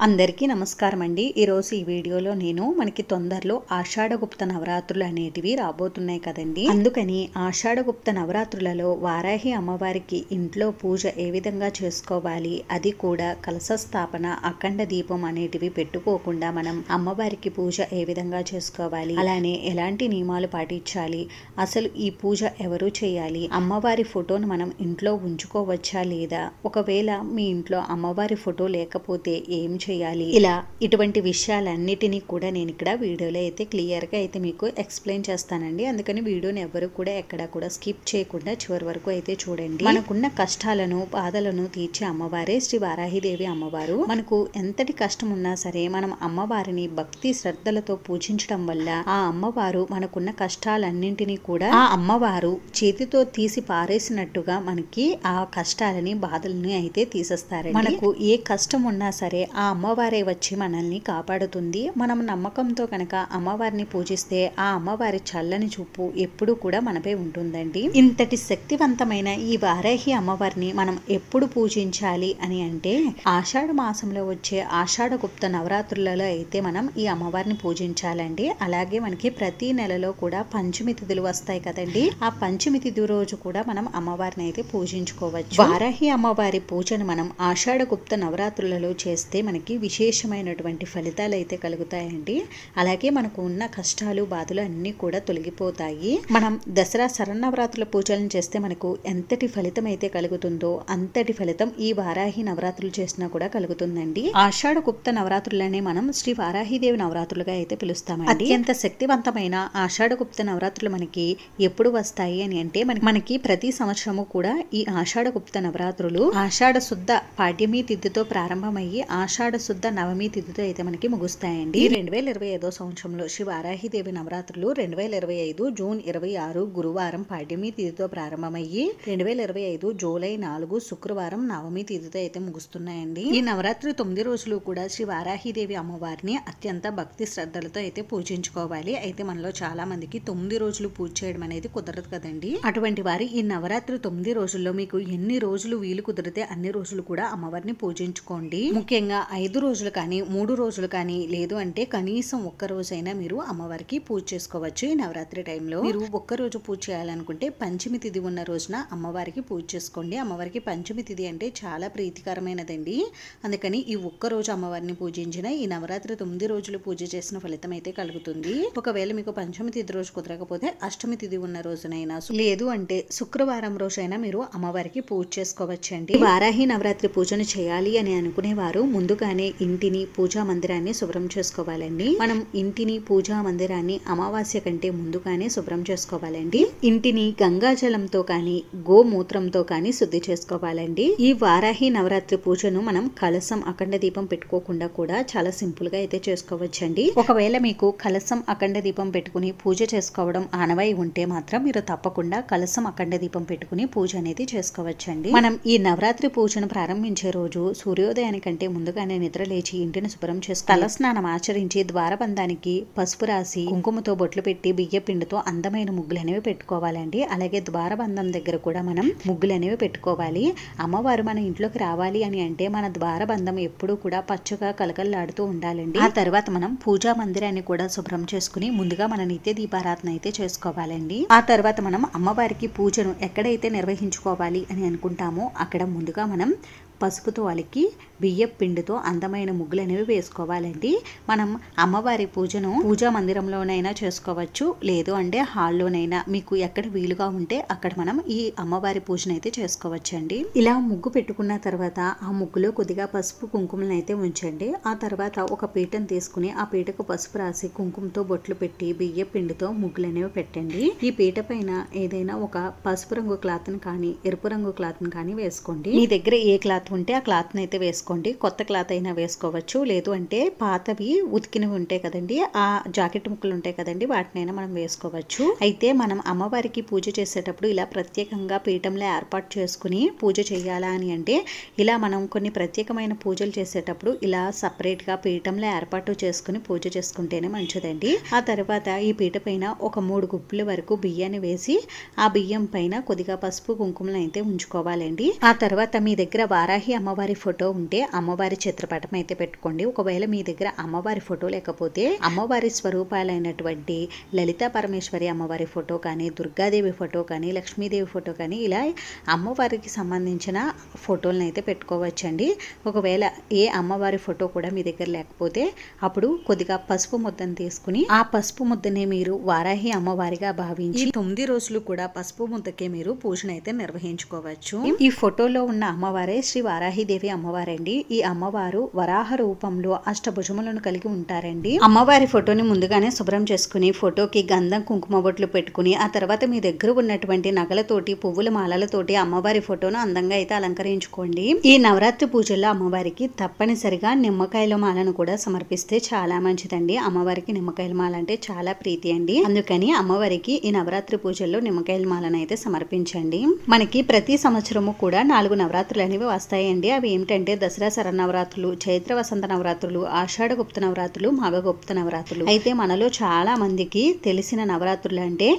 అందరికీ నమస్కారం అండి. ఈరోజు ఈ వీడియోలో నేను మనకి తొందరలో ఆషాఢగుప్త నవరాత్రులు అనేటివి రాబోతున్నాయి కదండి. అందుకని ఆషాఢగుప్త నవరాత్రులలో వారాహి అమ్మవారికి ఇంట్లో పూజ ఏ విధంగా చేసుకోవాలి, అది కూడా కలశ స్థాపన, అఖండ దీపం అనేటివి పెట్టుకోకుండా మనం అమ్మవారికి పూజ ఏ విధంగా చేసుకోవాలి, అలానే ఎలాంటి నియమాలు పాటించాలి, అసలు ఈ పూజ ఎవరు చేయాలి, అమ్మవారి ఫోటోను మనం ఇంట్లో ఉంచుకోవచ్చా లేదా, ఒకవేళ మీ ఇంట్లో అమ్మవారి ఫోటో లేకపోతే ఏం చేయాలి, ఇలా ఇటువంటి విషయాలన్నిటినీ కూడా నేను ఇక్కడ వీడియోలో అయితే క్లియర్ గా అయితే మీకు ఎక్స్ప్లెయిన్ చేస్తానండి. అందుకని వీడియోని ఎవరు కూడా ఎక్కడ కూడా స్కిప్ చేయకుండా చివరి వరకు అయితే చూడండి. మనకున్న కష్టాలను బాధలను తీర్చే అమ్మవారే శ్రీ వారాహిదేవి అమ్మవారు. మనకు ఎంతటి కష్టం ఉన్నా సరే మనం అమ్మవారిని భక్తి శ్రద్ధలతో పూజించడం వల్ల ఆ అమ్మవారు మనకున్న కష్టాలన్నింటినీ కూడా ఆ అమ్మవారు చేతితో తీసి పారేసినట్టుగా మనకి ఆ కష్టాలని బాధలని అయితే తీసేస్తారండి. మనకు ఏ కష్టం ఉన్నా సరే ఆ అమ్మవారే వచ్చి మనల్ని కాపాడుతుంది. మనం నమ్మకంతో కనుక అమ్మవారిని పూజిస్తే ఆ అమ్మవారి చల్లని చూపు ఎప్పుడు కూడా మనపై ఉంటుందండి. ఇంతటి శక్తివంతమైన ఈ వారాహి అమ్మవారిని మనం ఎప్పుడు పూజించాలి అని అంటే ఆషాఢ మాసంలో వచ్చే ఆషాఢగుప్త నవరాత్రులలో అయితే మనం ఈ అమ్మవారిని పూజించాలండి. అలాగే మనకి ప్రతి నెలలో కూడా పంచమి తిథులు వస్తాయి కదండి. ఆ పంచమి తిథి రోజు కూడా మనం అమ్మవారిని అయితే పూజించుకోవచ్చు. వారాహి అమ్మవారి పూజను మనం ఆషాఢగుప్త నవరాత్రులలో చేస్తే మనకి విశేషమైనటువంటి ఫలితాలు అయితే కలుగుతాయండి. అలాగే మనకు ఉన్న కష్టాలు బాధలు అన్ని కూడా తొలగిపోతాయి. మనం దసరా శరన్నవరాత్రుల పూజలను చేస్తే మనకు ఎంతటి ఫలితం అయితే కలుగుతుందో అంతటి ఫలితం ఈ వారాహి నవరాత్రులు చేసినా కూడా కలుగుతుందండి. ఆషాఢగుప్త నవరాత్రులనే మనం శ్రీ వారాహిదేవి నవరాత్రులుగా అయితే పిలుస్తామండి. అత్యంత శక్తివంతమైన ఆషాఢగుప్త నవరాత్రులు మనకి ఎప్పుడు వస్తాయి అని అంటే మనకి ప్రతి సంవత్సరము కూడా ఈ ఆషాఢగుప్త నవరాత్రులు ఆషాఢ శుద్ధ పాడ్యమి తిథితో ప్రారంభమయ్యి ఆషాఢ శుద్ధ నవమి తిథితో అయితే మనకి ముగుస్తాయండి. 2025 సంవత్సరంలో శ్రీ వారాహిదేవి నవరాత్రులు 2025 జూన్ 26 గురువారం పాడ్యమి తిథితో ప్రారంభమయ్యి 2025 జూలై 4 శుక్రవారం నవమి తిథితో అయితే ముగుస్తున్నాయండి. ఈ నవరాత్రి 9 రోజులు కూడా శ్రీ వారాహిదేవి అమ్మవారిని అత్యంత భక్తి శ్రద్ధలతో అయితే పూజించుకోవాలి. అయితే మనలో చాలా మందికి 9 రోజులు పూజ చేయడం అనేది కుదరదు కదండి. అటువంటి వారి ఈ నవరాత్రి 9 రోజుల్లో మీకు ఎన్ని రోజులు వీలు కుదిరితే అన్ని రోజులు కూడా అమ్మవారిని పూజించుకోండి. ముఖ్యంగా 5 రోజులు కానీ 3 రోజులు కానీ లేదు అంటే కనీసం ఒక్క రోజైనా మీరు అమ్మవారికి పూజ చేసుకోవచ్చు. ఈ నవరాత్రి టైంలో మీరు ఒక్క రోజు పూజ చేయాలనుకుంటే పంచమి తిథి ఉన్న రోజున అమ్మవారికి పూజ చేసుకోండి. అమ్మవారికి పంచమి తిథి అంటే చాలా ప్రీతికరమైనదండి. అందుకని ఈ ఒక్క రోజు అమ్మవారిని పూజించిన ఈ నవరాత్రి 9 రోజులు పూజ చేసిన ఫలితం అయితే కలుగుతుంది. ఒకవేళ మీకు పంచమి తిథి రోజు కుదరకపోతే అష్టమి తిథి ఉన్న రోజునైనా లేదు అంటే శుక్రవారం రోజైనా మీరు అమ్మవారికి పూజ చేసుకోవచ్చండి. వారాహి నవరాత్రి పూజను చేయాలి అని అనుకునేవారు ముందుగానే ఇంటిని పూజా మందిరాన్ని శుభ్రం చేసుకోవాలండి. మనం ఇంటిని పూజా మందిరాన్ని అమావాస్య కంటే ముందుగానే శుభ్రం చేసుకోవాలండి. ఇంటిని గంగాజలంతో కానీ గోమూత్రంతో కానీ శుద్ధి చేసుకోవాలండి. ఈ వారాహి నవరాత్రి పూజను మనం కలశం అఖండ దీపం పెట్టుకోకుండా కూడా చాలా సింపుల్ గా అయితే చేసుకోవచ్చండి. ఒకవేళ మీకు కలశం అఖండ దీపం పెట్టుకుని పూజ చేసుకోవడం ఆనవాయి ఉంటే మాత్రం మీరు తప్పకుండా కలశం అఖండ దీపం పెట్టుకుని పూజ అనేది చేసుకోవచ్చండి. మనం ఈ నవరాత్రి పూజను ప్రారంభించే రోజు సూర్యోదయానికంటే ముందుగానే నిద్ర లేచి ఇంటిని శుభ్రం చేసి తలస్నానం ఆచరించి ద్వారబంధానికి పసుపు రాసి కుంకుమతో బొట్లు పెట్టి బియ్య పిండితో అందమైన ముగ్గులు అనేవి పెట్టుకోవాలండి. అలాగే ద్వారబంధం దగ్గర కూడా మనం ముగ్గులు అనేవి పెట్టుకోవాలి. అమ్మవారు మన ఇంట్లోకి రావాలి అని అంటే మన ద్వారబంధం ఎప్పుడూ కూడా పచ్చగా కలకల్లాడుతూ ఉండాలండి. ఆ తర్వాత మనం పూజా మందిరాన్ని కూడా శుభ్రం చేసుకుని ముందుగా మన నిత్య దీపారాధన అయితే చేసుకోవాలండి. ఆ తర్వాత మనం అమ్మవారికి పూజను ఎక్కడైతే నిర్వహించుకోవాలి అని అనుకుంటామో అక్కడ ముందుగా మనం పసుపుతో అలికి బియ్య పిండితో అందమైన ముగ్గులు అనేవి వేసుకోవాలండి. మనం అమ్మవారి పూజను పూజా మందిరంలోనైనా చేసుకోవచ్చు, లేదు అంటే హాల్లోనైనా మీకు ఎక్కడ వీలుగా ఉంటే అక్కడ మనం ఈ అమ్మవారి పూజను అయితే చేసుకోవచ్చండి. ఇలా ముగ్గు పెట్టుకున్న తర్వాత ఆ ముగ్గులో కొద్దిగా పసుపు కుంకుమలను అయితే ఉంచండి. ఆ తర్వాత ఒక పీటను తీసుకుని ఆ పీటకు పసుపు రాసి కుంకుమతో బొట్లు పెట్టి బియ్య పిండితో ముగ్గులు అనేవి పెట్టండి. ఈ పీట పైన ఏదైనా ఒక పసుపు రంగు క్లాత్ కానీ ఎరుపు రంగు క్లాత్ కానీ వేసుకోండి. మీ దగ్గర ఏ క్లాత్ ఉంటే ఆ క్లాత్ అయితే వేసుకోండి. కొత్త క్లాత్ అయినా వేసుకోవచ్చు, లేదు అంటే పాతవి ఉతికినవి ఉంటాయి కదండి, ఆ జాకెట్ ముక్కలు ఉంటాయి కదండి, వాటినైనా మనం వేసుకోవచ్చు. అయితే మనం అమ్మవారికి పూజ చేసేటప్పుడు ఇలా ప్రత్యేకంగా పీఠంలో ఏర్పాటు చేసుకుని పూజ చేయాలా అని అంటే ఇలా మనం కొన్ని ప్రత్యేకమైన పూజలు చేసేటప్పుడు ఇలా సపరేట్ గా పీఠంలో ఏర్పాటు చేసుకుని పూజ చేసుకుంటేనే మంచిదండి. ఆ తర్వాత ఈ పీట పైన ఒక 3 గుప్పుల వరకు బియ్యాన్ని వేసి ఆ బియ్యం పైన కొద్దిగా పసుపు కుంకుమలు అయితే ఉంచుకోవాలండి. ఆ తర్వాత మీ దగ్గర వారాహి అమ్మవారి ఫోటో ఉంటే అమ్మవారి చిత్రపటం అయితే పెట్టుకోండి. ఒకవేళ మీ దగ్గర అమ్మవారి ఫోటో లేకపోతే అమ్మవారి స్వరూపాలైనటువంటి లలితా పరమేశ్వరి అమ్మవారి ఫోటో కానీ, దుర్గాదేవి ఫోటో కానీ, లక్ష్మీదేవి ఫోటో కానీ ఇలా అమ్మవారికి సంబంధించిన ఫోటోలను అయితే పెట్టుకోవచ్చండి. ఒకవేళ ఏ అమ్మవారి ఫోటో కూడా మీ దగ్గర లేకపోతే అప్పుడు కొద్దిగా పసుపు ముద్దను తీసుకుని ఆ పసుపు ముద్దనే మీరు వారాహి అమ్మవారిగా భావించి 9 రోజులు కూడా పసుపు ముద్దకే మీరు పూజను అయితే నిర్వహించుకోవచ్చు. ఈ ఫోటోలో ఉన్న అమ్మవారే శ్రీ వారాహిదేవి అమ్మవారండి. ఈ అమ్మవారు వరాహ రూపంలో అష్టభుజములను కలిగి ఉంటారండి. అమ్మవారి ఫోటోని ముందుగానే శుభ్రం చేసుకుని ఫోటోకి గంధం కుంకుమ బొట్లు పెట్టుకుని ఆ తర్వాత మీ దగ్గర ఉన్నటువంటి నగలతోటి పువ్వుల మాలలతోటి అమ్మవారి ఫోటోను అందంగా అయితే అలంకరించుకోండి. ఈ నవరాత్రి పూజల్లో అమ్మవారికి తప్పనిసరిగా నిమ్మకాయల మాలను కూడా సమర్పిస్తే చాలా మంచిదండి. అమ్మవారికి నిమ్మకాయల మాల అంటే చాలా ప్రీతి అండి. అందుకని అమ్మవారికి ఈ నవరాత్రి పూజల్లో నిమ్మకాయల మాలను అయితే సమర్పించండి. మనకి ప్రతి సంవత్సరము కూడా 4 నవరాత్రులు అనేవి వస్తాయండి. అవి ఏమిటంటే దసరా శరన్నవరాత్రులు, చైత్ర వసంత నవరాత్రులు, ఆషాఢ గుప్త నవరాత్రులు, మాఘ గుప్త నవరాత్రులు. అయితే మనలో చాలా మందికి తెలిసిన నవరాత్రులు అంటే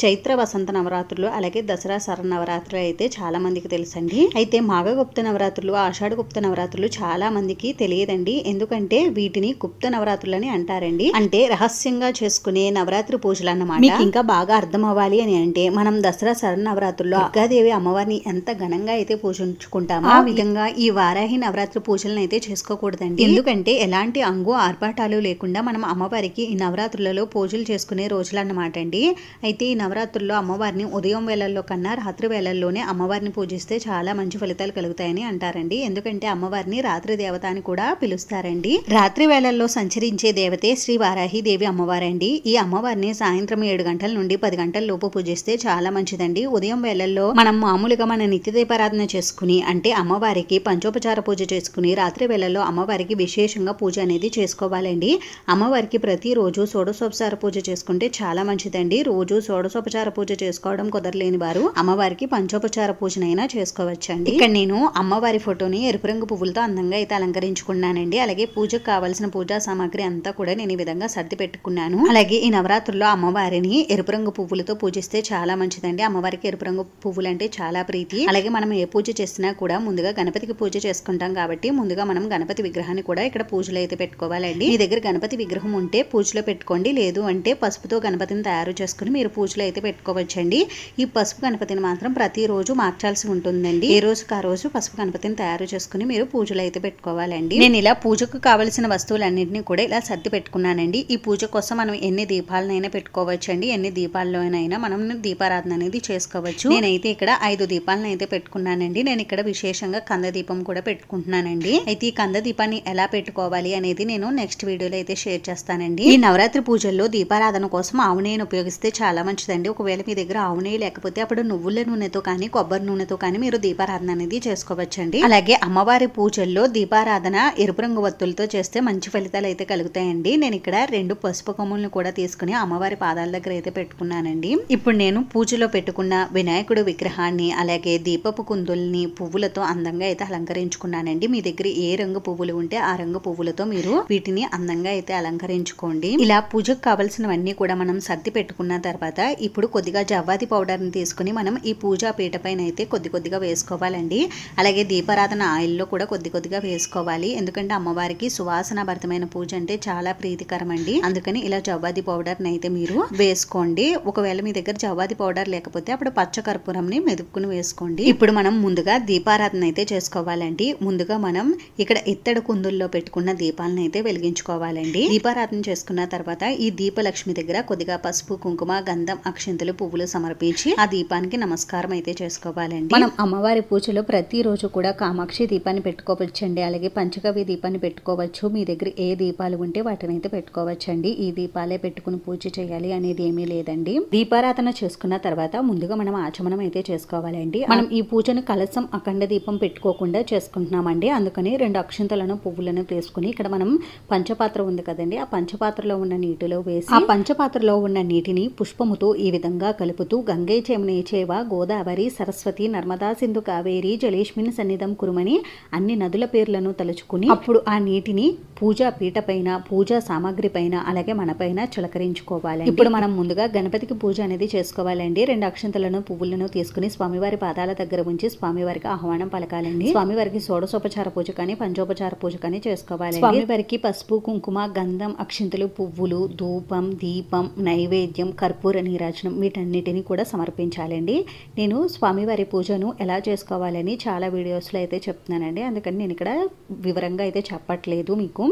చైత్ర వసంత నవరాత్రులు అలాగే దసరా శరన్నవరాత్రులు అయితే చాలా మందికి తెలుసండి. అయితే మాఘ గుప్త నవరాత్రులు, ఆషాఢ గుప్త నవరాత్రులు చాలా మందికి తెలియదండి. ఎందుకంటే వీటిని గుప్త నవరాత్రులని అంటారండి. అంటే రహస్యంగా చేసుకునే నవరాత్రి పూజలు అన్నమాట. మీకు ఇంకా బాగా అర్థం అవ్వాలి అని అంటే మనం దసరా శరన్నవరాత్రుల్లో దుర్గాదేవి అమ్మవారిని ఎంత ఘనంగా అయితే పూజించుకుంటామో ఆ విధంగా ఈ వారాహి నవరాత్రి పూజలను అయితే చేసుకోకూడదండి. ఎందుకంటే ఎలాంటి అంగు ఆర్భాటాలు లేకుండా మనం అమ్మవారికి ఈ నవరాత్రులలో పూజలు చేసుకునే రోజులు అన్నమాట అండి. అయితే ఈ నవరాత్రుల్లో అమ్మవారిని ఉదయం వేళల్లో కన్నా రాత్రి వేళల్లోనే అమ్మవారిని పూజిస్తే చాలా మంచి ఫలితాలు కలుగుతాయని అంటారండి. ఎందుకంటే అమ్మవారిని రాత్రి దేవత అని కూడా పిలుస్తారండి. రాత్రి వేళల్లో సంచరించే దేవతే శ్రీ వారాహి దేవి అమ్మవారండి. ఈ అమ్మవారిని సాయంత్రం 7 గంటల నుండి 10 గంటల లోపు పూజిస్తే చాలా మంచిదండి. ఉదయం వేళల్లో మనం మామూలుగా మన నిత్య దీపారాధన చేసుకుని అంటే అమ్మవారికి పంచోపచార పూజ చేసుకుని రాత్రి వేళల్లో అమ్మవారికి విశేషంగా పూజ అనేది చేసుకోవాలండి. అమ్మవారికి ప్రతిరోజు షోడశోపచార పూజ చేసుకుంటే చాలా మంచిదండి. రోజు షోడశోపచార పూజ చేసుకోవడం కుదరలేని వారు అమ్మవారికి పంచోపచార పూజనైనా చేసుకోవచ్చండి. ఇక్కడ నేను అమ్మవారి ఫోటోని ఎరుపు రంగు పువ్వులతో అందంగా అయితే అలంకరించుకున్నానండి. అలాగే పూజకు కావాల్సిన పూజా సామాగ్రి అంతా కూడా నేను ఈ విధంగా సర్ది పెట్టుకున్నాను. అలాగే ఈ నవరాత్రుల్లో అమ్మవారిని ఎరుపు రంగు పువ్వులతో పూజిస్తే చాలా మంచిదండి. అమ్మవారికి ఎరుపు రంగు పువ్వులు అంటే చాలా ప్రీతి. అలాగే మనం ఏ పూజ చేసినా కూడా ముందుగా గణపతికి పూజ చేసుకుంటాం కాబట్టి ముందుగా మనం గణపతి విగ్రహాన్ని కూడా ఇక్కడ పూజలో అయితే పెట్టుకోవాలండి. మీ దగ్గర గణపతి విగ్రహం ఉంటే పూజలో పెట్టుకోండి. లేదు అంటే పసుపుతో గణపతిని తయారు చేసుకుని మీరు పూజలో అయితే పెట్టుకోవచ్చండి. ఈ పసుపు గణపతిని మాత్రం ప్రతిరోజు మార్చాల్సి ఉంటుందండి. ఏ రోజుకి ఆ రోజు పసుపు గణపతిని తయారు చేసుకుని మీరు పూజలో అయితే పెట్టుకోవాలండి. నేను ఇలా పూజకు కావలసిన వస్తువులన్నింటినీ కూడా ఇలా సర్ది పెట్టుకున్నానండి. ఈ పూజ కోసం మనం ఎన్ని దీపాలనైనా పెట్టుకోవచ్చండి. ఎన్ని దీపాల్లోనైనా మనం దీపారాధన అనేది చేసుకోవచ్చు. నేనైతే ఇక్కడ 5 దీపాలను అయితే పెట్టుకున్నానండి. నేను ఇక్కడ విశేషంగా కంద దీపం కూడా పెట్టుకుంటున్నానండి. అయితే ఈ కంద దీపాన్ని ఎలా పెట్టుకోవాలి అనేది నేను నెక్స్ట్ వీడియోలో అయితే షేర్ చేస్తానండి. ఈ నవరాత్రి పూజల్లో దీపారాధన కోసం ఆవు నెయ్యిని ఉపయోగిస్తే చాలా మంచిదండి. ఒకవేళ మీ దగ్గర ఆవు నెయ్యి లేకపోతే అప్పుడు నువ్వుల నూనెతో కానీ కొబ్బరి నూనెతో కానీ మీరు దీపారాధన అనేది చేసుకోవచ్చండి. అలాగే అమ్మవారి పూజల్లో దీపారాధన ఎరుపు రంగు వత్తులతో చేస్తే మంచి ఫలితాలు అయితే కలుగుతాయండి. నేను ఇక్కడ 2 పసుపు కొమ్ములను కూడా తీసుకుని అమ్మవారి పాదాల దగ్గర అయితే పెట్టుకున్నానండి. ఇప్పుడు నేను పూజలో పెట్టుకున్న వినాయకుడు విగ్రహాన్ని అలాగే దీపపు కుందుల్ని పువ్వులతో అందంగా అయితే అలంకరించుకున్నానండి. మీ దగ్గర ఏ రంగు పువ్వులు ఉంటే ఆ రంగు పువ్వులతో మీరు వీటిని అందంగా అయితే అలంకరించుకోండి. ఇలా పూజకు కావాల్సినవన్నీ కూడా మనం సర్ది పెట్టుకున్న తర్వాత ఇప్పుడు కొద్దిగా జవ్వాది పౌడర్ ని తీసుకుని మనం ఈ పూజా పీట పైన అయితే కొద్దిగా వేసుకోవాలండి. అలాగే దీపారాధన ఆయిల్లో కూడా కొద్దిగా వేసుకోవాలి. ఎందుకంటే అమ్మవారికి సువాసనాభరితమైన పూజ అంటే చాలా ప్రీతికరం అండి. అందుకని ఇలా జవ్వాది పౌడర్ ని అయితే మీరు వేసుకోండి. ఒకవేళ మీ దగ్గర జవ్వాది పౌడర్ లేకపోతే అప్పుడు పచ్చ కర్పూరంని మెదుపుకుని వేసుకోండి. ఇప్పుడు మనం ముందుగా దీపారాధన అయితే చేసుకోవాలండి. ముందుగా మనం ఇక్కడ ఇత్తడి కుందుల్లో పెట్టుకున్న దీపాలను అయితే వెలిగించుకోవాలండి. దీపారాధన చేసుకున్న తర్వాత ఈ దీపలక్ష్మి దగ్గర కొద్దిగా పసుపు కుంకుమ గంధం అక్షింతలు పువ్వులు సమర్పించి ఆ దీపానికి నమస్కారం అయితే చేసుకోవాలండి. మనం అమ్మవారి పూజలో ప్రతిరోజు కూడా కామాక్షి దీపాన్ని పెట్టుకోవచ్చండి. అలాగే పంచగవ్య దీపాన్ని పెట్టుకోవచ్చు. మీ దగ్గర ఏ దీపాలు ఉంటే వాటిని అయితే పెట్టుకోవచ్చండి. ఈ దీపాలే పెట్టుకుని పూజ చేయాలి అనేది ఏమీ లేదండి. దీపారాధన చేసుకున్న తర్వాత ముందుగా మనం ఆచమనం అయితే చేసుకోవాలండి. మనం ఈ పూజను కలసం అఖండ దీపం పెట్టుకోకుండా చేసుకుంటున్నామండి. అందుకని 2 అక్షింతలను పువ్వులను తీసుకుని ఇక్కడ మనం పంచపాత్ర ఉంది కదండి, ఆ పంచపాత్రలో ఉన్న నీటిలో వేసి ఆ పంచపాత్రలో ఉన్న నీటిని పుష్పముతో ఈ విధంగా కలుపుతూ గంగే చేమనే చేవ గోదావరి సరస్వతి నర్మదా సింధు కావేరి జలేష్మిని సన్నిధం కురుమని అన్ని నదుల పేర్లను తలుచుకుని అప్పుడు ఆ నీటిని పూజా పీట పైన, పూజా సామాగ్రి పైన, అలాగే మన పైన చిలకరించుకోవాలి. ఇప్పుడు మనం ముందుగా గణపతికి పూజ అనేది చేసుకోవాలండి. 2 అక్షంతలను పువ్వులను తీసుకుని స్వామివారి పాదాల దగ్గర ఉంచి స్వామివారికి ఆహ్వానం పలకాలండి. స్వామివారికి షోడశోపచార పూజ కానీ పంచోపచార పూజ కానీ చేసుకోవాలి. స్వామివారికి పసుపు, కుంకుమ, గంధం, అక్షింతలు, పువ్వులు, ధూపం, దీపం, నైవేద్యం, కర్పూర నీరాజనం వీటన్నిటిని కూడా సమర్పించాలండి. నేను స్వామివారి పూజను ఎలా చేసుకోవాలని చాలా వీడియోస్లో అయితే చెప్తున్నానండి. అందుకని నేను ఇక్కడ వివరంగా అయితే చెప్పట్లేదు, మీకు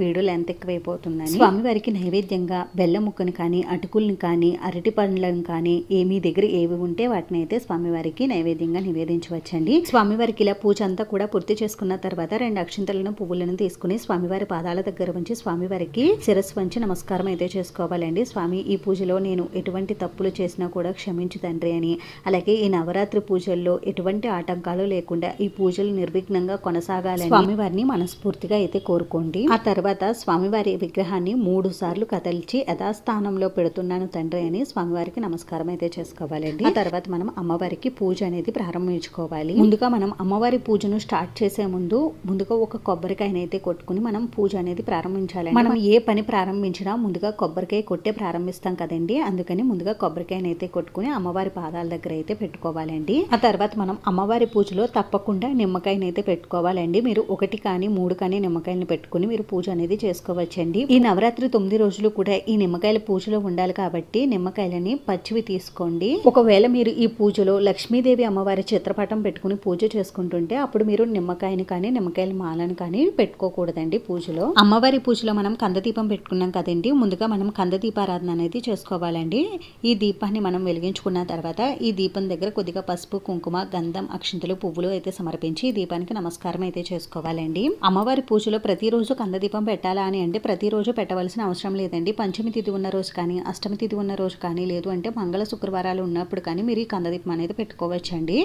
వీడియో లెంత్ ఎక్కువైపోతుందని. స్వామివారికి నైవేద్యంగా బెల్లం ముక్కను కానీ, అటుకుల్ని కానీ, అరటి పండ్లను కానీ మీ దగ్గర ఏవి ఉంటే వాటిని అయితే స్వామివారికి నైవేద్యంగా నివేదించవచ్చండి. స్వామివారికి ఇలా పూజ అంతా కూడా పూర్తి చేసుకున్న తర్వాత 2 అక్షింతలను, పువ్వులను తీసుకుని స్వామివారి పాదాల దగ్గర ఉంచి స్వామివారికి శిరస్సు వంచి నమస్కారం అయితే చేసుకోవాలండి. స్వామి, ఈ పూజలో నేను ఎటువంటి తప్పులు చేసినా కూడా క్షమించు తండ్రి అని, అలాగే ఈ నవరాత్రి పూజల్లో ఎటువంటి ఆటంకాలు లేకుండా ఈ పూజలు నిర్విఘ్నంగా కొనసాగాలని స్వామివారిని మనస్ఫూర్తిగా అయితే కోరుకోండి. ఆ తర్వాత స్వామివారి విగ్రహాన్ని 3 సార్లు కదల్చి యథాస్థానంలో పెడుతున్నాను తండ్రి అని స్వామివారికి నమస్కారం అయితే చేసుకోవాలండి. ఆ తర్వాత మనం అమ్మవారికి పూజ అనేది ప్రారంభించుకోవాలి. ముందుగా మనం అమ్మవారి పూజను స్టార్ట్ చేసే ముందుగా ఒక కొబ్బరికాయనైతే కొట్టుకుని మనం పూజ అనేది ప్రారంభించాలండి. మనం ఏ పని ప్రారంభించినా ముందుగా కొబ్బరికాయ కొట్టే ప్రారంభిస్తాం కదండి. అందుకని ముందుగా కొబ్బరికాయనైతే కొట్టుకుని అమ్మవారి పాదాల దగ్గర అయితే పెట్టుకోవాలండి. ఆ తర్వాత మనం అమ్మవారి పూజలో తప్పకుండా నిమ్మకాయనైతే పెట్టుకోవాలండి. మీరు 1 కానీ 3 కానీ నిమ్మకాయలను పెట్టుకుని మీరు పూజ అనేది చేసుకోవచ్చండి. ఈ నవరాత్రి 9 రోజులు కూడా ఈ నిమ్మకాయల పూజలో ఉండాలి కాబట్టి నిమ్మకాయలని పచ్చివి తీసుకోండి. ఒకవేళ మీరు ఈ పూజలో లక్ష్మీదేవి అమ్మవారి చిత్రపటం పెట్టుకుని పూజ చేసుకుంటుంటే అప్పుడు మీరు నిమ్మకాయని కానీ, నిమ్మకాయల మాలను కానీ పెట్టుకోకూడదండి పూజలో. అమ్మవారి పూజలో మనం కందదీపం పెట్టుకున్నాం కదండి. ముందుగా మనం కందదీపారాధన అనేది చేసుకోవాలండి. ఈ దీపాన్ని మనం వెలిగించుకున్న తర్వాత ఈ దీపం దగ్గర కొద్దిగా పసుపు, కుంకుమ, గంధం, అక్షింతలు, పువ్వులు అయితే సమర్పించి ఈ దీపానికి నమస్కారం అయితే చేసుకోవాలండి. అమ్మవారి పూజలో ప్రతిరోజు కందదీపం పెట్టాలా అని అంటే ప్రతిరోజు పెట్టవలసిన అవసరం లేదండి. పంచమి తిథి ఉన్న రోజు కానీ, అష్టమి తిథి ఉన్న రోజు కానీ, లేదు అంటే మంగళ శుక్రవారాలు ఉన్నప్పుడు కానీ మీరు ఈ కందదీపం అనేది పెట్టుకోవచ్చండి.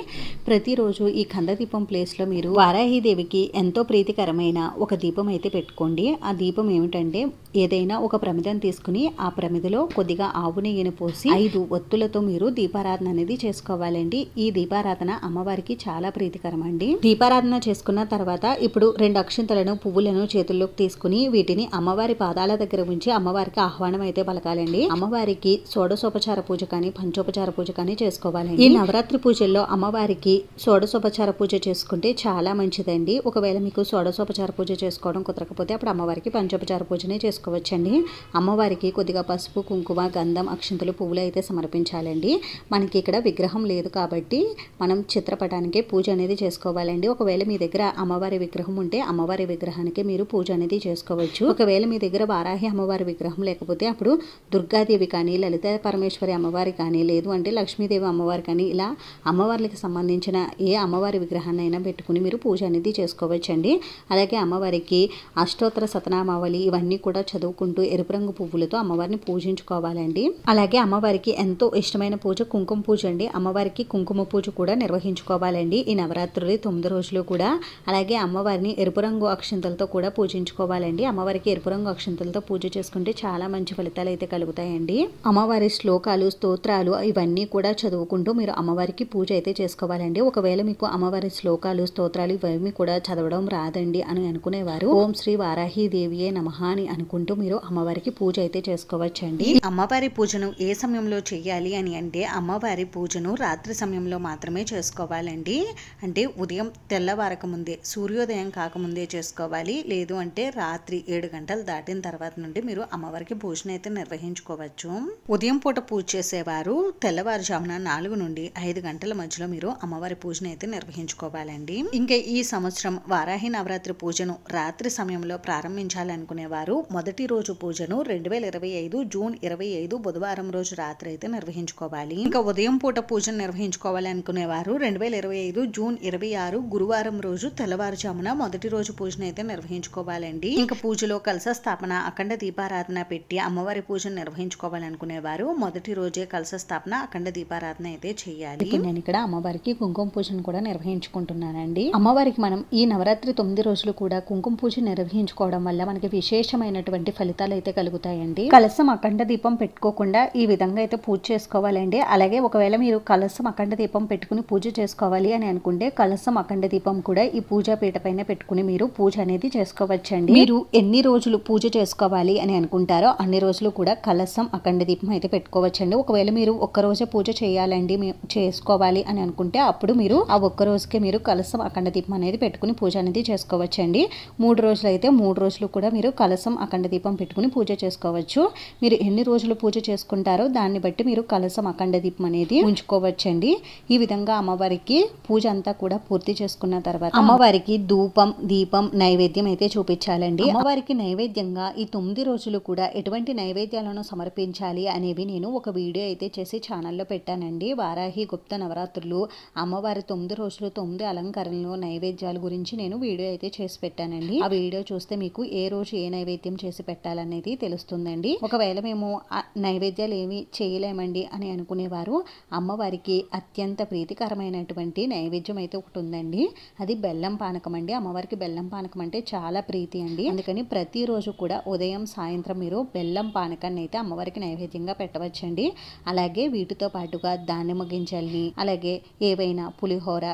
ప్రతిరోజు ఈ కందదీపం ప్లేస్లో మీరు వారాహిదేవికి ఎంతో ప్రీతికరమైన ఒక దీపం అయితే పెట్టుకోండి. ఆ దీపం ఏమిటంటే ఏదైనా ఒక ప్రమిదను తీసుకుని ఆ ప్రమిదలో కొద్దిగా ఆవు నెయ్యిని పోసి 5 ఒత్తులతో మీరు దీపారాధన అనేది చేసుకోవాలండి. ఈ దీపారాధన అమ్మవారికి చాలా ప్రీతికరం అండి. దీపారాధన చేసుకున్న తర్వాత ఇప్పుడు 2 అక్షింతలను, పువ్వులను చేతుల్లోకి తీసుకుని వీటిని అమ్మవారి పాదాల దగ్గర ఉంచి అమ్మవారికి ఆహ్వానం అయితే పలకాలండి. అమ్మవారికి షోడశోపచార పూజ కానీ, పంచోపచార పూజ కానీ చేసుకోవాలండి. ఈ నవరాత్రి పూజల్లో అమ్మవారికి షోడశోపచార పూజ చేసుకుంటే చాలా మంచిదండి. ఒకవేళ మీకు షోడశోపచార పూజ చేసుకోవడం కుదరకపోతే అప్పుడు అమ్మవారికి పంచోపచార పూజనే చేసుకోవచ్చండి. అమ్మవారికి కొద్దిగా పసుపు, కుంకుమ, గంధం, అక్షింతలు, పువ్వులు అయితే సమర్పించాలండి. మనకి ఇక్కడ విగ్రహం లేదు కాబట్టి మనం చిత్రపటానికే పూజ అనేది చేసుకోవాలండి. ఒకవేళ మీ దగ్గర అమ్మవారి విగ్రహం ఉంటే అమ్మవారి విగ్రహానికి మీరు పూజ అనేది చేసుకోవచ్చు. ఒకవేళ మీ దగ్గర వారాహి అమ్మవారి విగ్రహం లేకపోతే అప్పుడు దుర్గాదేవి కానీ, లలిత పరమేశ్వరి అమ్మవారి కానీ, లేదు అంటే లక్ష్మీదేవి అమ్మవారి కానీ, ఇలా అమ్మవార్లకి సంబంధించిన ఏ అమ్మవారి విగ్రహాన్ని అయినా పెట్టుకుని మీరు పూజ అనేది చేసుకోవచ్చండి. అలాగే అమ్మవారికి అష్టోత్తర శతనామావళి ఇవన్నీ కూడా చదువుకుంటూ ఎరుపు రంగు పువ్వులతో అమ్మవారిని పూజించుకోవాలండి. అలాగే అమ్మవారికి ఎంతో ఇష్టమైన పూజ కుంకుమ పూజ అండి. అమ్మవారికి కుంకుమ పూజ కూడా నిర్వహించుకోవాలండి ఈ నవరాత్రులు 9 రోజులు కూడా. అలాగే అమ్మవారిని ఎరుపు రంగు అక్షింతలతో కూడా పూజించుకోవాలండి. అమ్మవారికి ఎరుపు రంగు అక్షింతలతో పూజ చేసుకుంటే చాలా మంచి ఫలితాలు అయితే కలుగుతాయండి. అమ్మవారి శ్లోకాలు, స్తోత్రాలు ఇవన్నీ కూడా చదువుకుంటూ మీరు అమ్మవారికి పూజ అయితే చేసుకోవాలండి. ఒకవేళ మీకు అమ్మవారి శ్లోకాలు, స్తోత్రాలు ఇవన్నీ కూడా చదవడం రాదండి అని అనుకునేవారు ఓం శ్రీ వారాహి దేవియే నమః అని అనుకుంటూ మీరు అమ్మవారికి పూజ అయితే చేసుకోవచ్చండి. అమ్మవారి పూజను ఏ సమయంలో చేయాలి అని అంటే అమ్మవారి పూజను రాత్రి సమయంలో మాత్రమే చేసుకోవాలండి. అంటే ఉదయం తెల్లవారక ముందే, సూర్యోదయం కాకముందే చేసుకోవాలి. లేదు అంటే రాత్రి 7 గంటలు దాటిన తర్వాత నుండి మీరు అమ్మవారికి పూజను అయితే నిర్వహించుకోవచ్చు. ఉదయం పూట పూజ చేసేవారు తెల్లవారుజామున 4 నుండి 5 గంటల మధ్యలో మీరు అమ్మవారి పూజను అయితే నిర్వహించుకోవాలండి. ఇంకా ఈ సంవత్సరం వారాహి నవరాత్రి పూజను రాత్రి సమయంలో ప్రారంభించాలనుకునేవారు మొదటి రోజు పూజను 2025 జూన్ 25 బుధవారం రోజు రాత్రి అయితే నిర్వహించుకోవాలి. ఇంకా ఉదయం పూట పూజను నిర్వహించుకోవాలి అనుకునేవారు 2025 జూన్ 26 గురువారం రోజు తెల్లవారుజామున మొదటి రోజు పూజను అయితే నిర్వహించుకోవాలండి. ఇంకా పూజలో కలశ స్థాపన, అఖండ దీపారాధన పెట్టి అమ్మవారి పూజను నిర్వహించుకోవాలనుకునేవారు మొదటి రోజే కలశ స్థాపన, అఖండ దీపారాధన అయితే చేయాలి. ఇప్పుడు నేను ఇక్కడ అమ్మవారికి కుంకుమ పూజను కూడా నిర్వహించుకుంటున్నానండి. అమ్మవారికి మనం ఈ నవరాత్రి 9 రోజులు కూడా కుంకుమ పూజ నిర్వహించుకోవడం వల్ల మనకి విశేషమైనటువంటి అనుకున్నటువంటి ఫలితాలు అయితే కలుగుతాయండి. కలశం అఖండ దీపం పెట్టుకోకుండా ఈ విధంగా అయితే పూజ చేసుకోవాలండి. అలాగే ఒకవేళ మీరు కలశం అఖండ దీపం పెట్టుకుని పూజ చేసుకోవాలి అని అనుకుంటే కలశం అఖండ దీపం కూడా ఈ పూజా పీట పైన పెట్టుకుని మీరు పూజ అనేది చేసుకోవచ్చండి. మీరు ఎన్ని రోజులు పూజ చేసుకోవాలి అని అనుకుంటారో అన్ని రోజులు కూడా కలశం అఖండ దీపం అయితే పెట్టుకోవచ్చండి. ఒకవేళ మీరు ఒక్క రోజే పూజ చేయాలండి చేసుకోవాలి అని అనుకుంటే అప్పుడు మీరు ఆ ఒక్క రోజుకే మీరు కలశం అఖండ దీపం అనేది పెట్టుకుని పూజ అనేది చేసుకోవచ్చండి. 3 రోజులు అయితే 3 రోజులు కూడా మీరు కలశం అఖండ దీపం పెట్టుకుని పూజ చేసుకోవచ్చు. మీరు ఎన్ని రోజులు పూజ చేసుకుంటారో దాన్ని బట్టి మీరు కలశం అఖండ దీపం అనేది ఉంచుకోవచ్చండి. ఈ విధంగా అమ్మవారికి పూజ అంతా కూడా పూర్తి చేసుకున్న తర్వాత అమ్మవారికి ధూపం దీపం నైవేద్యం అయితే చూపించాలండి. అమ్మవారికి నైవేద్యంగా ఈ 9 రోజులు కూడా ఎటువంటి నైవేద్యాలను సమర్పించాలి అనేవి నేను ఒక వీడియో అయితే చేసి ఛానల్లో పెట్టానండి. వారాహి గుప్త నవరాత్రులు అమ్మవారి 9 రోజులు 9 అలంకరణలు నైవేద్యాల గురించి నేను వీడియో అయితే చేసి పెట్టానండి. ఆ వీడియో చూస్తే మీకు ఏ రోజు ఏ నైవేద్యం చేసి పెట్టాలనేది తెలుస్తుందండి. ఒకవేళ మేము నైవేద్యాలు ఏమి చేయలేమండి అని అనుకునేవారు అమ్మవారికి అత్యంత ప్రీతికరమైనటువంటి నైవేద్యం అయితే ఒకటి ఉందండి. అది బెల్లం పానకం అండి. అమ్మవారికి బెల్లం పానకం అంటే చాలా ప్రీతి అండి. అందుకని ప్రతిరోజు కూడా ఉదయం సాయంత్రం మీరు బెల్లం పానకాన్ని అయితే అమ్మవారికి నైవేద్యంగా పెట్టవచ్చండి. అలాగే వీటితో పాటుగా దానిమ్మ గింజల్ని అలాగే ఏవైనా పులిహోర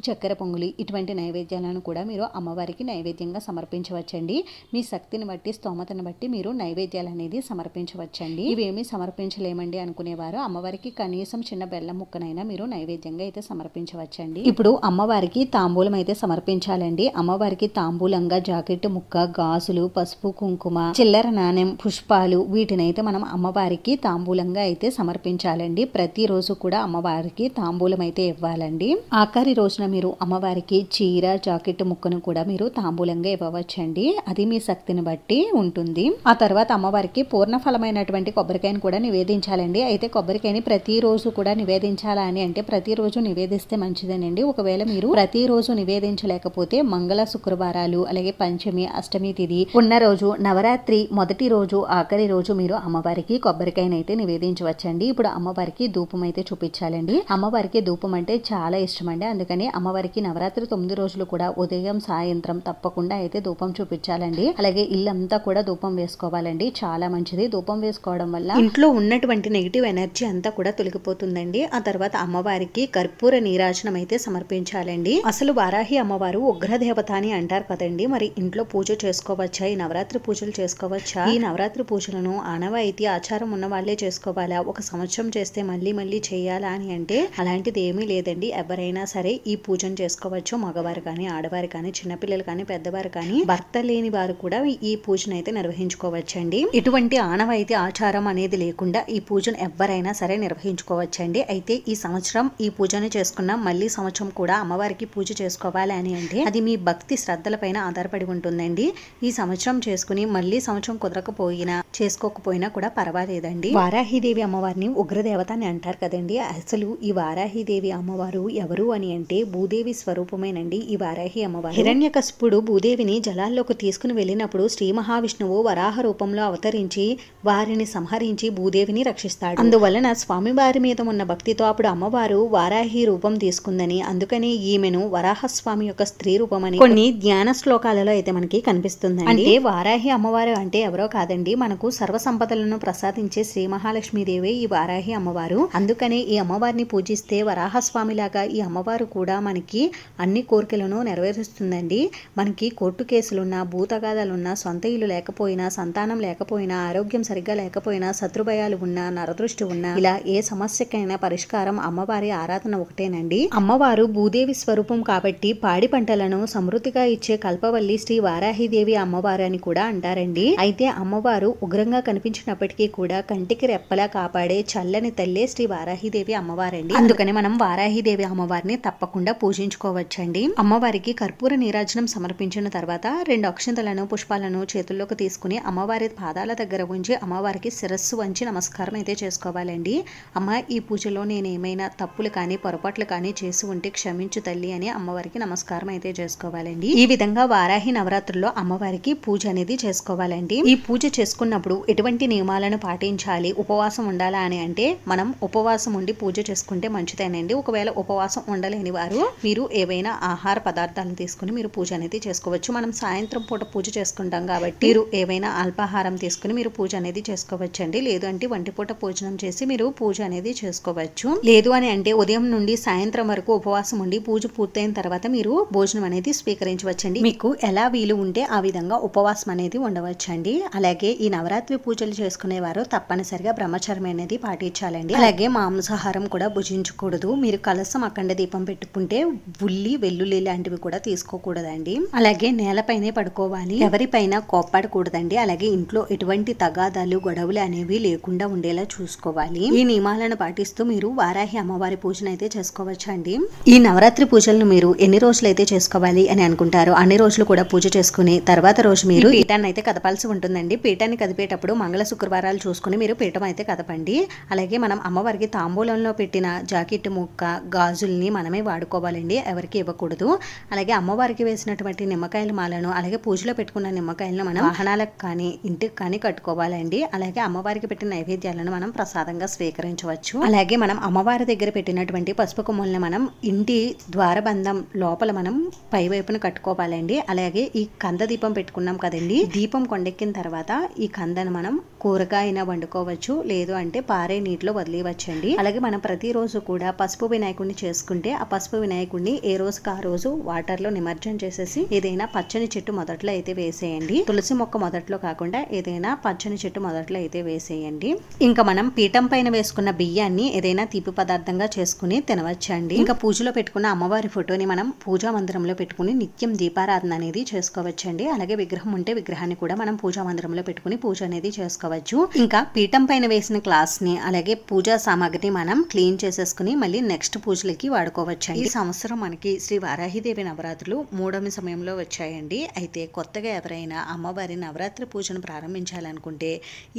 చక్కెర పొంగులి ఇటువంటి నైవేద్యాలను కూడా మీరు అమ్మవారికి నైవేద్యంగా సమర్పించవచ్చండి. మీ శక్తిని బట్టి స్తోమతను బట్టి మీరు నైవేద్యాలు అనేది సమర్పించవచ్చండి. ఇవేమీ సమర్పించలేమండి అనుకునేవారు అమ్మవారికి కనీసం చిన్న బెల్లం ముక్కనైనా మీరు నైవేద్యంగా అయితే సమర్పించవచ్చండి. ఇప్పుడు అమ్మవారికి తాంబూలం అయితే సమర్పించాలండి. అమ్మవారికి తాంబూలంగా జాకెట్ ముక్క గాజులు పసుపు కుంకుమ చిల్లర నాణెం పుష్పాలు వీటినైతే మనం అమ్మవారికి తాంబూలంగా అయితే సమర్పించాలండి. ప్రతిరోజు కూడా అమ్మవారికి తాంబూలం అయితే ఇవ్వాలండి. ఆఖరి రోజున మీరు అమ్మవారికి చీర జాకెట్ ముక్కను కూడా మీరు తాంబూలంగా ఇవ్వవచ్చండి. అది మీ శక్తిని బట్టి ఉంటుంది. ఆ తర్వాత అమ్మవారికి పూర్ణ ఫలమైనటువంటి కొబ్బరికాయను కూడా నివేదించాలండి. అయితే కొబ్బరికాయని ప్రతిరోజు కూడా నివేదించాలా అని అంటే ప్రతిరోజు నివేదిస్తే మంచిదేనండి. ఒకవేళ మీరు ప్రతిరోజు నివేదించలేకపోతే మంగళ శుక్రవారాలు అలాగే పంచమి అష్టమి తిథి ఉన్న రోజు నవరాత్రి మొదటి రోజు ఆఖరి రోజు మీరు అమ్మవారికి కొబ్బరికాయను అయితే నివేదించవచ్చండి. ఇప్పుడు అమ్మవారికి ధూపం అయితే చూపించాలండి. అమ్మవారికి ధూపం అంటే చాలా ఇష్టం అండి. అందుకని అమ్మవారికి నవరాత్రి 9 రోజులు కూడా ఉదయం సాయంత్రం తప్పకుండా అయితే ధూపం చూపించాలండి. అలాగే ఇల్లంతా కూడా ధూపం వేసుకోవాలండి. చాలా మంచిది. ధూపం వేసుకోవడం వల్ల ఇంట్లో ఉన్నటువంటి నెగిటివ్ ఎనర్జీ అంతా కూడా తొలగిపోతుందండి. ఆ తర్వాత అమ్మవారికి కర్పూర నీరాజనం అయితే సమర్పించాలండి. అసలు వారాహి అమ్మవారు ఉగ్రదేవత అని అంటారు కదండి. మరి ఇంట్లో పూజ చేసుకోవచ్చా? ఈ నవరాత్రి పూజలు చేసుకోవచ్చా? ఈ నవరాత్రి పూజలను ఆనవాయితీ ఆచారం ఉన్న వాళ్ళే చేసుకోవాలా? ఒక సంవత్సరం చేస్తే మళ్ళీ మళ్ళీ చేయాలా అని అంటే అలాంటిది ఏమీ లేదండి. ఎవరైనా సరే ఈ పూజను చేసుకోవచ్చు. మగవారు కానీ ఆడవారు కానీ చిన్నపిల్లలు కానీ పెద్దవారు కానీ భర్త లేని వారు కూడా ఈ పూజను అయితే నిర్వహించుకోవచ్చండి. ఎటువంటి ఆనవాయితీ ఆచారం అనేది లేకుండా ఈ పూజను ఎవరైనా సరే నిర్వహించుకోవచ్చండి. అయితే ఈ సంవత్సరం ఈ పూజను చేసుకున్న మళ్ళీ సంవత్సరం కూడా అమ్మవారికి పూజ చేసుకోవాలి అని అంటే అది మీ భక్తి శ్రద్ధల పైన ఆధారపడి ఉంటుందండి. ఈ సంవత్సరం చేసుకుని మళ్ళీ సంవత్సరం కుదరకపోయినా చేసుకోకపోయినా కూడా పర్వాలేదండి. వారాహిదేవి అమ్మవారిని ఉగ్రదేవత అని అంటారు కదండి. అసలు ఈ వారాహిదేవి అమ్మవారు ఎవరు అని అంటే భూదేవి స్వరూపమేనండి ఈ వారాహి అమ్మవారు. హిరణ్యకశిపుడు భూదేవిని జలాల్లోకి తీసుకుని వెళ్ళినప్పుడు శ్రీ మహావిష్ణువు వరాహ రూపంలో అవతరించి వారిని సంహరించి భూదేవిని రక్షిస్తాడు. అందువలన స్వామివారి మీద ఉన్న భక్తితో అప్పుడు అమ్మవారు వారాహి రూపం తీసుకుందని అందుకని ఈమెను వరాహస్వామి యొక్క స్త్రీ రూపమని కొన్ని ధ్యాన శ్లోకాలలో అయితే మనకి కనిపిస్తుందండి. అంటే వారాహి అమ్మవారు అంటే ఎవరో కాదండి, మనకు సర్వ సంపదలను ప్రసాదించే శ్రీ మహాలక్ష్మీదేవి ఈ వారాహి అమ్మవారు. అందుకనే ఈ అమ్మవారిని పూజిస్తే వరాహస్వామి లాగా ఈ అమ్మవారు కూడా మనకి అన్ని కోరికలను నెరవేరుస్తుందండి. మనకి కోర్టు కేసులున్నా భూతగాదాలున్నా సొంత ఇల్లు లేకపోయినా సంతానం లేకపోయినా ఆరోగ్యం సరిగ్గా లేకపోయినా శత్రుభయాలు ఉన్నా నరదృష్టి ఉన్నా ఇలా ఏ సమస్యకైనా పరిష్కారం అమ్మవారి ఆరాధన ఒకటేనండి. అమ్మవారు భూదేవి స్వరూపం కాబట్టి పాడి పంటలను సమృద్ధిగా ఇచ్చే కల్పవల్లి శ్రీ వారాహిదేవి అమ్మవారు అని కూడా అంటారండి. అయితే అమ్మవారు ఉగ్రంగా కనిపించినప్పటికీ కూడా కంటికి రెప్పలా కాపాడే చల్లని తల్లే శ్రీ వారాహిదేవి అమ్మవారండి. అందుకని మనం వారాహిదేవి అమ్మవారిని తప్పకుండా పూజించుకోవచ్చండి. అమ్మవారికి కర్పూర నీరాజనం సమర్పించిన తర్వాత 2 అక్షంతలను పుష్పాలను చేతుల్లోకి తీసుకుని అమ్మవారి పాదాల దగ్గర ఉంచి అమ్మవారికి శిరస్సు వంచి నమస్కారం అయితే చేసుకోవాలండి. అమ్మ ఈ పూజలో నేను ఏమైనా తప్పులు కానీ పొరపాట్లు కానీ చేసి ఉంటే క్షమించు తల్లి అని అమ్మవారికి నమస్కారం అయితే చేసుకోవాలండి. ఈ విధంగా వారాహి నవరాత్రుల్లో అమ్మవారికి పూజ అనేది చేసుకోవాలండి. ఈ పూజ చేసుకున్నప్పుడు ఎటువంటి నియమాలను పాటించాలి, ఉపవాసం ఉండాలా అని అంటే మనం ఉపవాసం ఉండి పూజ చేసుకుంటే మంచిదేనండి. ఒకవేళ ఉపవాసం ఉండలేని వారు వారు మీరు ఏవైనా ఆహార పదార్థాలను తీసుకుని మీరు పూజ అనేది చేసుకోవచ్చు. మనం సాయంత్రం పూట పూజ చేసుకుంటాం కాబట్టి మీరు ఏవైనా అల్పాహారం తీసుకుని మీరు పూజ అనేది చేసుకోవచ్చు అండి. లేదు అంటే వంటిపూట భోజనం చేసి మీరు పూజ అనేది చేసుకోవచ్చు. లేదు అని అంటే ఉదయం నుండి సాయంత్రం వరకు ఉపవాసం ఉండి పూజ పూర్తయిన తర్వాత మీరు భోజనం అనేది స్వీకరించవచ్చండి. మీకు ఎలా వీలు ఉంటే ఆ విధంగా ఉపవాసం అనేది ఉండవచ్చండి. అలాగే ఈ నవరాత్రి పూజలు చేసుకునేవారు తప్పనిసరిగా బ్రహ్మచర్యం అనేది పాటించాలండి. అలాగే మాంసాహారం కూడా భుజించకూడదు. మీరు కలసం అఖండ దీపం పెట్టుకుంటే ఉల్లి వెల్లుల్లి లాంటివి కూడా తీసుకోకూడదండి. అలాగే నేలపైనే పడుకోవాలి. ఎవరిపైన కోప్పడకూడదండి. అలాగే ఇంట్లో ఎటువంటి తగాదాలు గొడవలు అనేవి లేకుండా ఉండేలా చూసుకోవాలి. ఈ నియమాలను పాటిస్తూ మీరు వారాహి అమ్మవారి పూజను అయితే చేసుకోవచ్చు అండి. ఈ నవరాత్రి పూజలను మీరు ఎన్ని రోజులు అయితే చేసుకోవాలి అని అనుకుంటారో అన్ని రోజులు కూడా పూజ చేసుకుని తర్వాత రోజు మీరు పీఠాన్ని అయితే కదపాల్సి ఉంటుందండి. పీఠాన్ని కదిపేటప్పుడు మంగళ శుక్రవారాలు చూసుకుని మీరు పీఠం అయితే కదపండి. అలాగే మనం అమ్మవారికి తాంబూలంలో పెట్టిన జాకెట్ ముక్క గాజుల్ని మనమే వాడుకోవాలండి. ఎవరికి ఇవ్వకూడదు. అలాగే అమ్మవారికి వేసినటువంటి నిమ్మకాయల మాలను అలాగే పూజలో పెట్టుకున్న నిమ్మకాయలను మనం వాహనాలకు కానీ ఇంటికి కానీ కట్టుకోవాలండి. అలాగే అమ్మవారికి పెట్టిన నైవేద్యాలను మనం ప్రసాదంగా స్వీకరించవచ్చు. అలాగే మనం అమ్మవారి దగ్గర పెట్టినటువంటి పసుపు కొమ్ములను మనం ఇంటి ద్వారబంధం లోపల మనం పై వైపున కట్టుకోవాలండి. అలాగే ఈ కంద దీపం పెట్టుకున్నాం కదండి, దీపం కొండెక్కిన తర్వాత ఈ కందను మనం కూరగాయన వండుకోవచ్చు. లేదు అంటే పారే నీటిలో వదిలేవచ్చండి. అలాగే మనం ప్రతిరోజు కూడా పసుపు వినాయకుడిని చేసుకుంటే ఆ పసుపు వినాయకుడిని ఏ రోజుకి ఆ రోజు వాటర్ లో నిమజ్జనం చేసేసి ఏదైనా పచ్చని చెట్టు మొదట్లో అయితే వేసేయండి. తులసి మొక్క మొదట్లో కాకుండా ఏదైనా పచ్చని చెట్టు మొదట్లో అయితే వేసేయండి. ఇంకా మనం పీఠం పైన వేసుకున్న బియ్యాన్ని ఏదైనా తీపి పదార్థంగా చేసుకుని తినవచ్చండి. ఇంకా పూజలో పెట్టుకున్న అమ్మవారి ఫోటోని మనం పూజా మందిరంలో పెట్టుకుని నిత్యం దీపారాధన అనేది చేసుకోవచ్చండి. అలాగే విగ్రహం ఉంటే విగ్రహాన్ని కూడా మనం పూజా మందిరంలో పెట్టుకుని పూజ అనేది చేసుకోవచ్చు. ఇంకా పీఠం పైన వేసిన క్లాస్ ని అలాగే పూజా సామాగ్రిని మనం క్లీన్ చేసేసుకుని మళ్ళీ నెక్స్ట్ పూజలకి వాడుకోవచ్చు. ఈ సంవత్సరం మనకి శ్రీ వారాహిదేవి నవరాత్రులు 3వ సమయంలో వచ్చాయండి. అయితే కొత్తగా ఎవరైనా అమ్మవారి నవరాత్రి పూజను ప్రారంభించాలనుకుంటే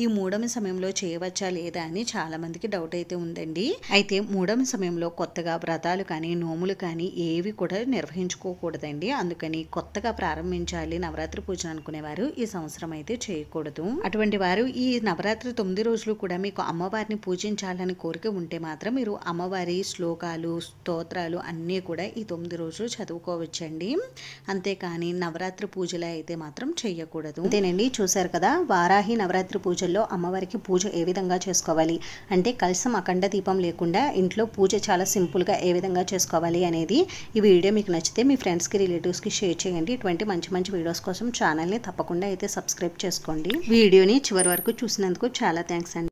ఈ 3వ సమయంలో చేయవచ్చా లేదా అని చాలా మందికి డౌట్ అయితే ఉందండి. అయితే 3వ సమయంలో కొత్తగా వ్రతాలు కానీ నోములు కానీ ఏవి కూడా నిర్వహించుకోకూడదండి. అందుకని కొత్తగా ప్రారంభించాలి నవరాత్రి పూజను అనుకునేవారు ఈ సంవత్సరం అయితే చేయకూడదు. అటువంటి వారు ఈ నవరాత్రి 9 రోజులు కూడా మీకు అమ్మవారిని పూజించాలని కోరిక ఉంటే మాత్రం మీరు అమ్మవారి శ్లోకాలు స్తోత్రాలు అన్నీ కూడా ఈ 9 రోజులు చదువుకోవచ్చండి. అంతేకాని నవరాత్రి పూజలు అయితే మాత్రం చెయ్యకూడదు. అంతేనండి, చూసారు కదా వారాహి నవరాత్రి పూజల్లో అమ్మవారికి పూజ ఏ విధంగా చేసుకోవాలి అంటే కలసం అఖండ దీపం లేకుండా ఇంట్లో పూజ చాలా సింపుల్ గా ఏ విధంగా చేసుకోవాలి అనేది. ఈ వీడియో మీకు నచ్చితే మీ ఫ్రెండ్స్ కి రిలేటివ్స్ కి షేర్ చేయండి. ఇటువంటి మంచి మంచి వీడియోస్ కోసం ఛానల్ ని తప్పకుండా అయితే సబ్స్క్రైబ్ చేసుకోండి. వీడియోని చివరి వరకు చూసినందుకు చాలా థ్యాంక్స్ అండి.